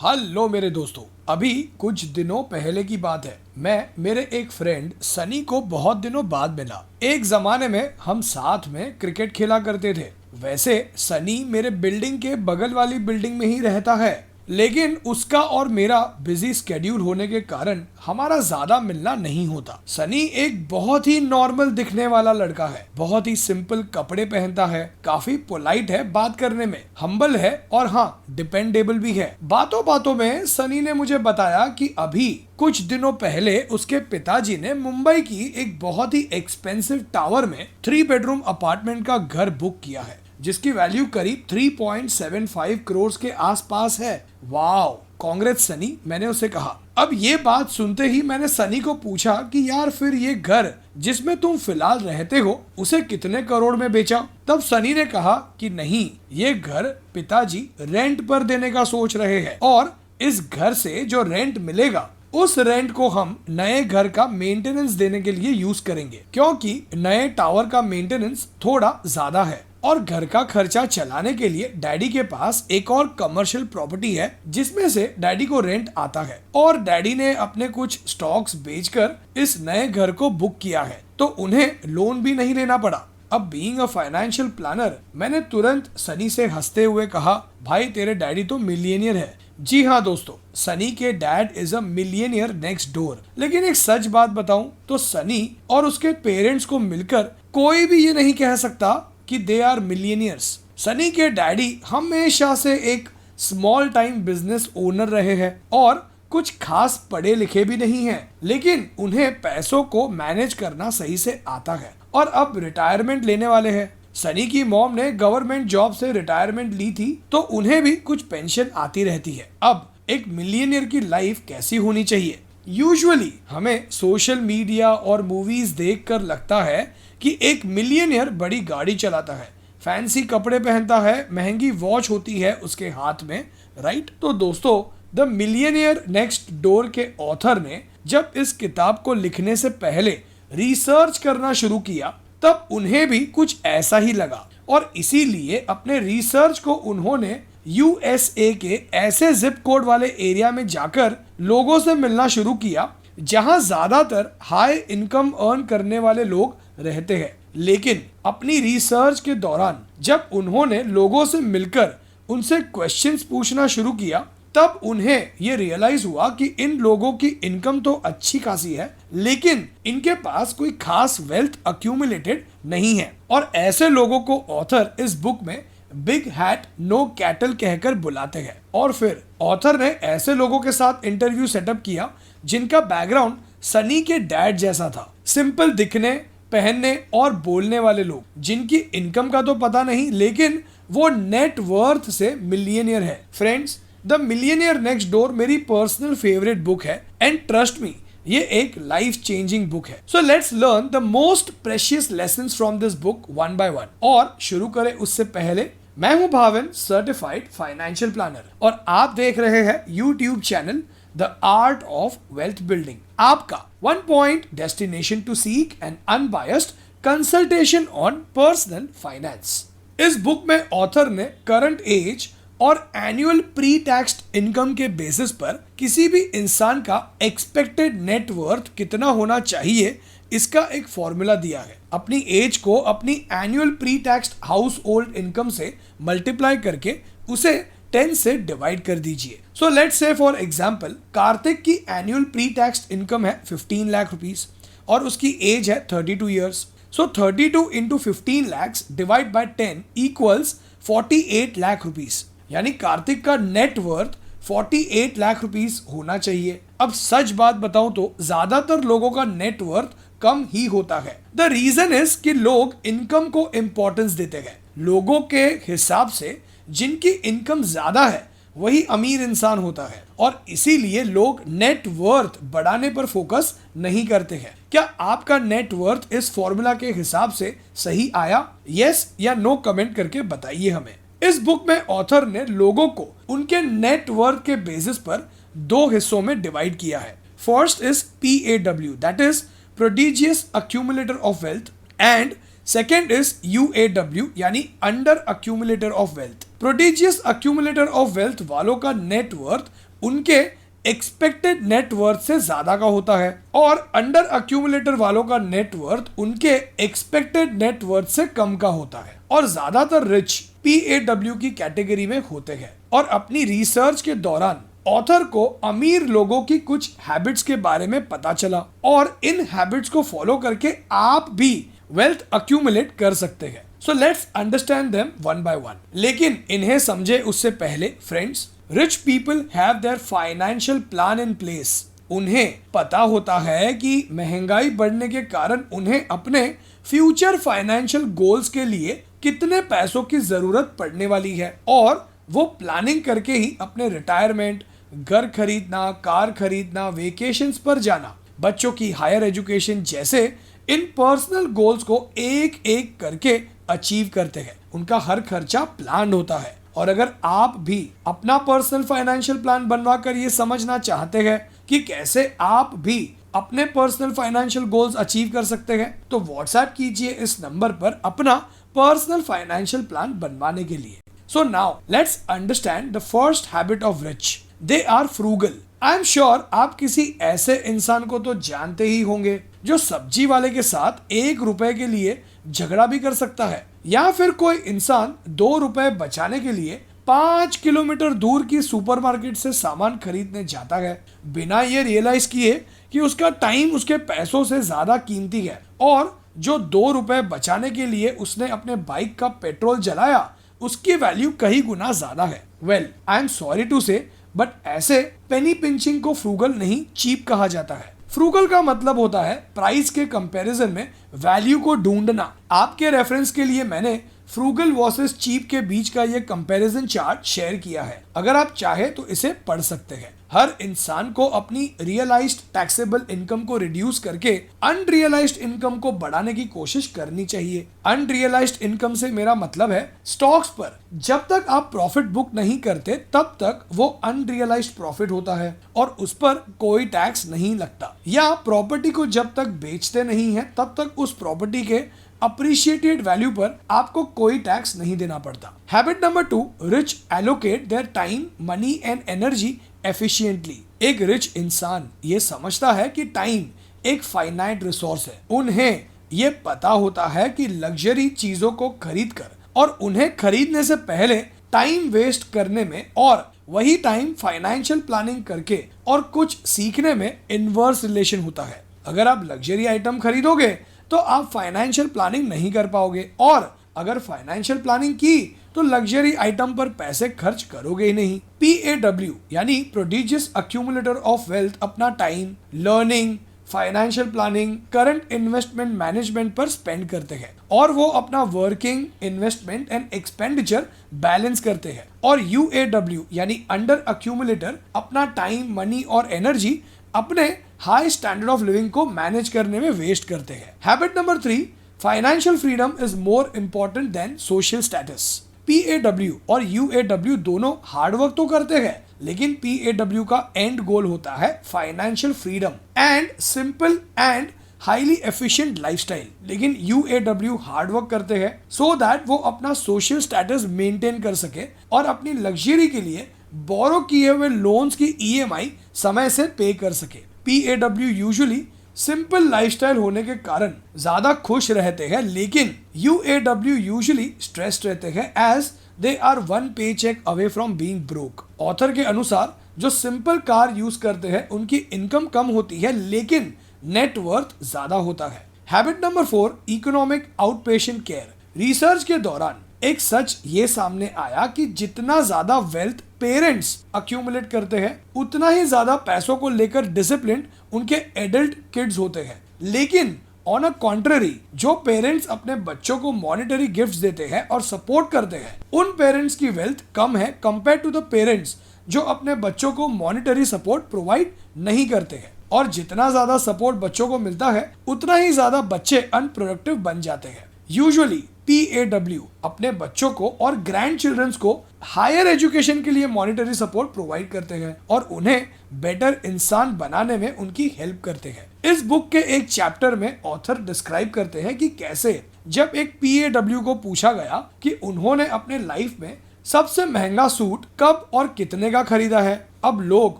Hello मेरे दोस्तों, अभी कुछ दिनों पहले की बात है। मैं मेरे एक फ्रेंड सनी को बहुत दिनों बाद मिला। एक जमाने में हम साथ में क्रिकेट खेला करते थे। वैसे सनी मेरे बिल्डिंग के बगल वाली बिल्डिंग में ही रहता है, लेकिन उसका और मेरा बिजी स्केड्यूल होने के कारण हमारा ज्यादा मिलना नहीं होता। सनी एक बहुत ही नॉर्मल दिखने वाला लड़का है, बहुत ही सिंपल कपड़े पहनता है, काफी पोलाइट है बात करने में, हम्बल है और हाँ डिपेंडेबल भी है। बातों बातों में सनी ने मुझे बताया कि अभी कुछ दिनों पहले उसके पिताजी ने मुंबई की एक बहुत ही एक्सपेंसिव टावर में 3 बेडरूम अपार्टमेंट का घर बुक किया है, जिसकी वैल्यू करीब 3.75 करोड़ के आसपास है। वाओ, कांग्रेस सनी, मैंने उसे कहा। अब ये बात सुनते ही मैंने सनी को पूछा कि यार फिर ये घर जिसमें तुम फिलहाल रहते हो उसे कितने करोड़ में बेचा? तब सनी ने कहा कि नहीं, ये घर पिताजी रेंट पर देने का सोच रहे हैं और इस घर से जो रेंट मिलेगा उस रेंट को हम नए घर का मेंटेनेंस देने के लिए यूज करेंगे, क्योंकि नए टावर का मेंटेनेंस थोड़ा ज्यादा है और घर का खर्चा चलाने के लिए डैडी के पास एक और कमर्शियल प्रॉपर्टी है जिसमें से डैडी को रेंट आता है और डैडी ने अपने कुछ स्टॉक्स बेचकर इस नए घर को बुक किया है, तो उन्हें लोन भी नहीं लेना पड़ा। अब बीइंग अ फाइनेंशियल प्लानर, मैंने तुरंत सनी से हंसते हुए कहा, भाई तेरे डैडी तो मिलियनियर है। जी हाँ दोस्तों, सनी के dad is a millionaire next door. लेकिन एक सच बात बताऊं तो सनी और उसके पेरेंट्स को मिलकर कोई भी ये नहीं कह सकता कि दे आर मिलियनियर्स। सनी के डैडी हमेशा से एक स्मॉल टाइम बिजनेस ओनर रहे हैं और कुछ खास पढ़े लिखे भी नहीं हैं, लेकिन उन्हें पैसों को मैनेज करना सही से आता है और अब रिटायरमेंट लेने वाले हैं। सनी की मॉम ने गवर्नमेंट जॉब से रिटायरमेंट ली थी, तो उन्हें भी कुछ पेंशन आती रहती है। अब एक मिलियनियर की लाइफ कैसी होनी चाहिए? यूजुअली हमें सोशल मीडिया और मूवीज देखकर लगता है कि एक मिलियनियर बड़ी गाड़ी चलाता है, फैंसी कपड़े पहनता है, महंगी वॉच होती है उसके हाथ में, राइट? तो दोस्तों, द मिलियनियर नेक्स्ट डोर के ऑथर ने जब इस किताब को लिखने से पहले रिसर्च करना शुरू किया तब उन्हें भी कुछ ऐसा ही लगा और इसीलिए अपने रिसर्च को उन्होंने यूएसए के ऐसे जिप कोड वाले एरिया में जाकर लोगों से मिलना शुरू किया जहां ज्यादातर हाई इनकम अर्न करने वाले लोग रहते हैं। लेकिन अपनी रिसर्च के दौरान जब उन्होंने लोगों से मिलकर उनसे क्वेश्चंस पूछना शुरू किया तब उन्हें ये रियलाइज हुआ कि इन लोगों की इनकम तो अच्छी खासी है, लेकिन इनके पास कोई खास वेल्थ अक्यूमुलेटेड नहीं है। और ऐसे लोगों को ऑथर इस बुक में बिग हैट नो कैटल कहकर बुलाते हैं। और फिर ऑथर ने ऐसे लोगों के साथ इंटरव्यू सेटअप किया जिनका बैकग्राउंड सनी के डैड जैसा था, सिंपल दिखने, पहनने और बोलने वाले लोग, जिनकी इनकम का तो पता नहीं लेकिन वो नेट वर्थ से मिलियनियर है। Friends, the millionaire next door मेरी पर्सनल फेवरेट बुक है एंड ट्रस्ट मी, ये एक लाइफ चेंजिंग बुक है। So let's learn the most precious lessons from this book one by one. और शुरू करें उससे पहले, मैं हूं भावन, सर्टिफाइड फाइनेंशियल प्लानर, और आप देख रहे हैं YouTube channel the art of wealth building, आपका one point destination to seek an unbiased consultation on personal finance. इस बुक में ऑथर ने करंट एज और एनुअल प्री टैक्स्ड इनकम के बेसिस पर किसी भी इंसान का एक्सपेक्टेड नेट वर्थ कितना होना चाहिए इसका एक फॉर्मूला दिया है। अपनी एज को अपनी annual pre taxed house hold income से मल्टीप्लाई करके उसे 10 से डिवाइड कर दीजिए। So let's say for example, Kartik की एनुअल प्री टैक्स्ड इनकम है 15 लाख रुपीस और उसकी एज है 32 years. So 32 into 15 lakhs divide by 10 equals 48 lakh rupees, यानी कार्तिक का नेट वर्थ 48 लाख रुपीस होना चाहिए। अब सच बात बताऊं तो ज्यादातर लोगों का नेट वर्थ कम ही होता है। द रीजन इज कि लोग इनकम को इंपॉर्टेंस देते हैं। लोगों के हिसाब से जिनकी इनकम ज्यादा है वही अमीर इंसान होता है और इसीलिए लोग नेट वर्थ बढ़ाने पर फोकस नहीं करते हैं। क्या आपका नेट वर्थ इस फॉर्मूला के हिसाब से सही आया? यस या नो कमेंट करके बताइए हमें। इस बुक में ऑथर ने लोगों को उनके नेट वर्थ के बेसिस पर दो हिस्सों में डिवाइड किया है। First is PAW, that is prodigious accumulator of wealth, and second is UAW यानी under accumulator of wealth. Prodigious accumulator of wealth वालों का नेट वर्थ उनके एक्सपेक्टेड नेटवर्थ से ज्यादा का होता है और अंडर अक्यूमुलेटर वालों का नेटवर्थ उनके एक्सपेक्टेड नेटवर्थ से कम का होता है और ज्यादातर रिच PAW की कैटेगरी में होते हैं। और अपनी रिसर्च के दौरान ऑथर को अमीर लोगों की कुछ हैबिट्स के बारे में पता चला और इन हैबिट्स को फॉलो करके आप भी वेल्थ अक्यूमुलेट कर सकते हैं। So let's understand them one by one. लेकिन इन्हें समझे उससे पहले friends, rich people have their financial plan in place. उन्हें पता होता है कि महंगाई बढ़ने के कारण उन्हें अपने फ्यूचर फाइनेंशियल गोल्स के लिए कितने पैसों की जरूरत पड़ने वाली है और वो प्लानिंग करके ही अपने रिटायरमेंट, घर खरीदना, कार खरीदना, वेकेशंस पर जाना, बच्चों की हायर एजुकेशन जैसे इन पर्सनल गोल्स को एक एक करके अचीव करते हैं। उनका हर खर्चा प्लान होता है। और अगर आप भी अपना पर्सनल फाइनेंशियल प्लान बनवा कर ये समझना चाहते हैं कि कैसे आप भी अपने पर्सनल फाइनेंशियल गोल्स अचीव कर सकते हैं, तो व्हाट्सएप कीजिए इस नंबर पर अपना पर्सनल फाइनेंशियल प्लान बनवाने के लिए। So now let's understand the first habit of rich. They are frugal. I am sure आप किसी ऐसे इंसान को तो जानते ही होंगे जो सब्जी वाले के साथ 1 रुपए के लिए झगड़ा भी कर सकता है, या फिर कोई इंसान 2 रुपए बचाने के लिए 5 किलोमीटर दूर की सुपरमार्केट से सामान खरीदने जाता है बिना ये रियलाइज किए कि उसका टाइम उसके पैसों से ज्यादा कीमती है और जो 2 रुपए बचाने के लिए उसने अपने बाइक का पेट्रोल जलाया उसकी वैल्यू कई गुना ज्यादा है। Well, I am sorry to say, but ऐसे पेनी पिंचिंग को फ्रूगल नहीं चीप कहा जाता है। फ्रूगल का मतलब होता है प्राइस के कंपैरिजन में वैल्यू को ढूंढना। आपके रेफरेंस के लिए मैंने फ्रूगल वर्सेस चीप के बीच का ये कंपैरिजन चार्ट शेयर किया है। अगर आप चाहे तो इसे पढ़ सकते हैं। हर इंसान को अपनी रियलाइज्ड टैक्सेबल इनकम को रिड्यूस करके अनरियलाइज्ड इनकम को बढ़ाने की कोशिश करनी चाहिए। अनरियलाइज्ड इनकम से मेरा मतलब है स्टॉक्स पर जब तक आप प्रॉफिट बुक नहीं करते तब तक वो अनरियलाइज्ड प्रॉफिट होता है और उस पर कोई टैक्स नहीं लगता, या प्रॉपर्टी को जब तक बेचते नहीं है तब तक उस प्रॉपर्टी के अप्रिशिएटेड वैल्यू पर आपको कोई टैक्स नहीं देना पड़ता। Habit number 2, rich allocate their time, money and energy efficiently. एक रिच इंसान ये समझता है कि टाइम एक फाइनाइट रिसोर्स है। उन्हें ये पता होता है कि लग्जरी चीजों को खरीद कर और उन्हें खरीदने से पहले टाइम वेस्ट करने में और वही टाइम फाइनेंशियल प्लानिंग करके और कुछ सीखने में इनवर्स रिलेशन होता है। अगर आप लग्जरी आइटम खरीदोगे तो आप फाइनेंशियल प्लानिंग नहीं कर पाओगे और अगर फाइनेंशियल प्लानिंग की तो लग्जरी आइटम पर पैसे खर्च करोगे ही नहीं। PAW यानी प्रोडिजियस अक्यूमुलेटर ऑफ वेल्थ अपना time learning, financial planning, current investment management पर स्पेंड करते हैं और वो अपना working, investment and expenditure balance करते हैं। और UAW यानी अंडर अक्यूमुलेटर अपना टाइम, मनी और एनर्जी अपने हाई स्टैंडर्ड ऑफ लिविंग को मैनेज करने में वेस्ट करते हैं। Habit number 3, financial freedom is more important than social status. PAW और UAW दोनों हार्डवर्क तो करते हैं, लेकिन PAW का एंड गोल होता है financial freedom and simple and highly efficient lifestyle. लेकिन UAW हार्डवर्क करते हैं सो दैट वो अपना सोशल स्टेटस मेंटेन कर सके और अपनी लग्जरी के लिए बोरो किए हुए लोन्स की EMI समय से पे कर सके। PAW यूजुअली सिंपल लाइफस्टाइल होने के कारण ज्यादा खुश रहते हैं, लेकिन UAW यूजुअली स्ट्रेस्ड रहते हैं as they are one paycheck away from being broke. Author के अनुसार जो सिंपल कार यूज करते हैं उनकी इनकम कम होती है लेकिन नेटवर्थ ज्यादा होता है। Habit number 4, economic outpatient care. Research के दौरान एक सच ये सामने आया कि जितना ज्यादा वेल्थ पेरेंट्स अक्यूमुलेट करते हैं उतना ही ज्यादा पैसों को लेकर डिसिप्लिन उनके एडल्ट किड्स होते हैं। लेकिन ऑन अ कॉन्ट्ररी, जो पेरेंट्स अपने बच्चों को मॉनेटरी गिफ्ट्स देते हैं और सपोर्ट करते हैं उन पेरेंट्स की वेल्थ कम है कंपेयर टू द पेरेंट्स जो अपने बच्चों को मॉनेटरी सपोर्ट प्रोवाइड नहीं करते हैं। और जितना ज्यादा सपोर्ट बच्चों को मिलता है उतना ही ज्यादा बच्चे अनप्रोडक्टिव बन जाते हैं। यूजुअली PAW अपने बच्चों को और ग्रैंड चिल्ड्रंस को हायर एजुकेशन के लिए मॉनेटरी सपोर्ट प्रोवाइड करते हैं और उन्हें बेटर इंसान बनाने में उनकी हेल्प करते हैं। इस बुक के एक चैप्टर में ऑथर डिस्क्राइब करते हैं कि कैसे जब एक PAW को पूछा गया कि उन्होंने अपने लाइफ में सबसे महंगा सूट कब और कितने का खरीदा है। अब लोग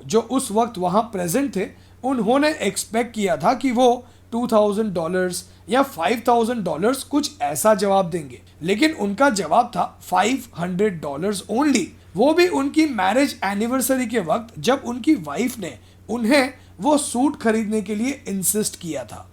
जो उस वक्त वहां प्रेजेंट थे उन्होंने एक्सपेक्ट किया था कि वो $2000 या $5000 कुछ ऐसा जवाब देंगे, लेकिन उनका जवाब था $500 ओनली, वो भी उनकी मैरिज एनिवर्सरी के वक्त जब उनकी वाइफ ने उन्हें वो सूट खरीदने के लिए इंसिस्ट किया था।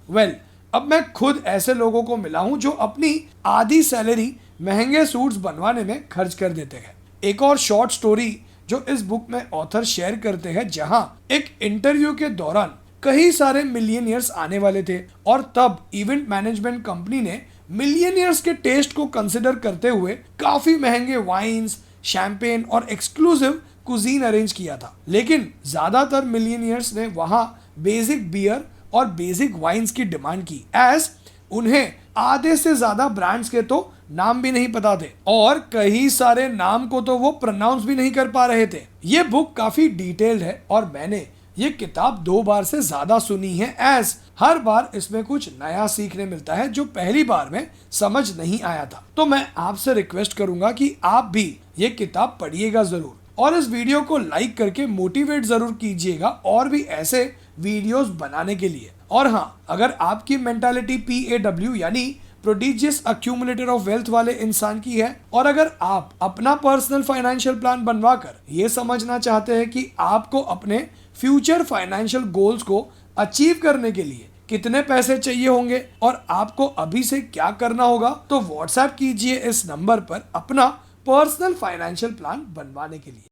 अब मैं खुद ऐसे लोगों को मिला हूं जो अपनी आधी सैलरी महंगे सूट्स बनवाने में खर्च कर देते हैं। एक और शॉर्ट स्टोरी जो इस बुक में ऑथर शेयर करते हैं, जहां एक इंटरव्यू के दौरान कई सारे मिलियनियर्स आने वाले थे और तब इवेंट मैनेजमेंट कंपनी ने मिलियनियर्स के टेस्ट को कंसिडर करते हुए काफी महंगे वाइन्स, शैंपेन और एक्सक्लूसिव कुजीन अरेंज किया था। लेकिन ज्यादातर मिलियनियर्स ने वहां बेसिक बियर और बेसिक वाइन्स की डिमांड की, एज उन्हें आधे से ज्यादा ब्रांड्स के तो नाम भी नहीं पता थे और कई सारे नाम को तो वो प्रोनाउंस भी नहीं कर पा रहे थे। ये बुक काफी डिटेल्ड है और मैंने ये किताब 2 बार से ज्यादा सुनी है, एज हर बार इसमें कुछ नया सीखने मिलता है जो पहली बार में समझ नहीं आया था। तो मैं आपसे रिक्वेस्ट करूंगा कि आप भी ये किताब पढ़िएगा जरूर और इस वीडियो को लाइक करके मोटिवेट जरूर कीजिएगा और भी ऐसे वीडियोस बनाने के लिए। और हाँ, अगर आपकी मेंटालिटी PAW यानी प्रोडिजियस अक्यूमुलेटर ऑफ वेल्थ वाले इंसान की है और अगर आप अपना पर्सनल फाइनेंशियल प्लान बनवाकर ये समझना चाहते हैं कि आपको अपने फ्यूचर फाइनेंशियल गोल्स को अचीव करने के लिए कितने पैसे चाहिए होंगे और आपको अभी से क्या करना होगा, तो व्हाट्सएप कीजिए इस नंबर पर अपना पर्सनल फाइनेंशियल प्लान बनवाने के लिए।